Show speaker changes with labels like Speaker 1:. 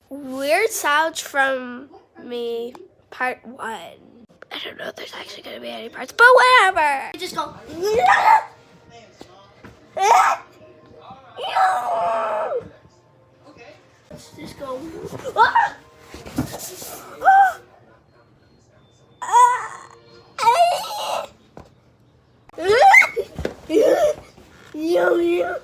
Speaker 1: Weird sounds from me, part 1. I don't know if there's actually going to be any parts, but whatever. Just go. Let's just go. Yo.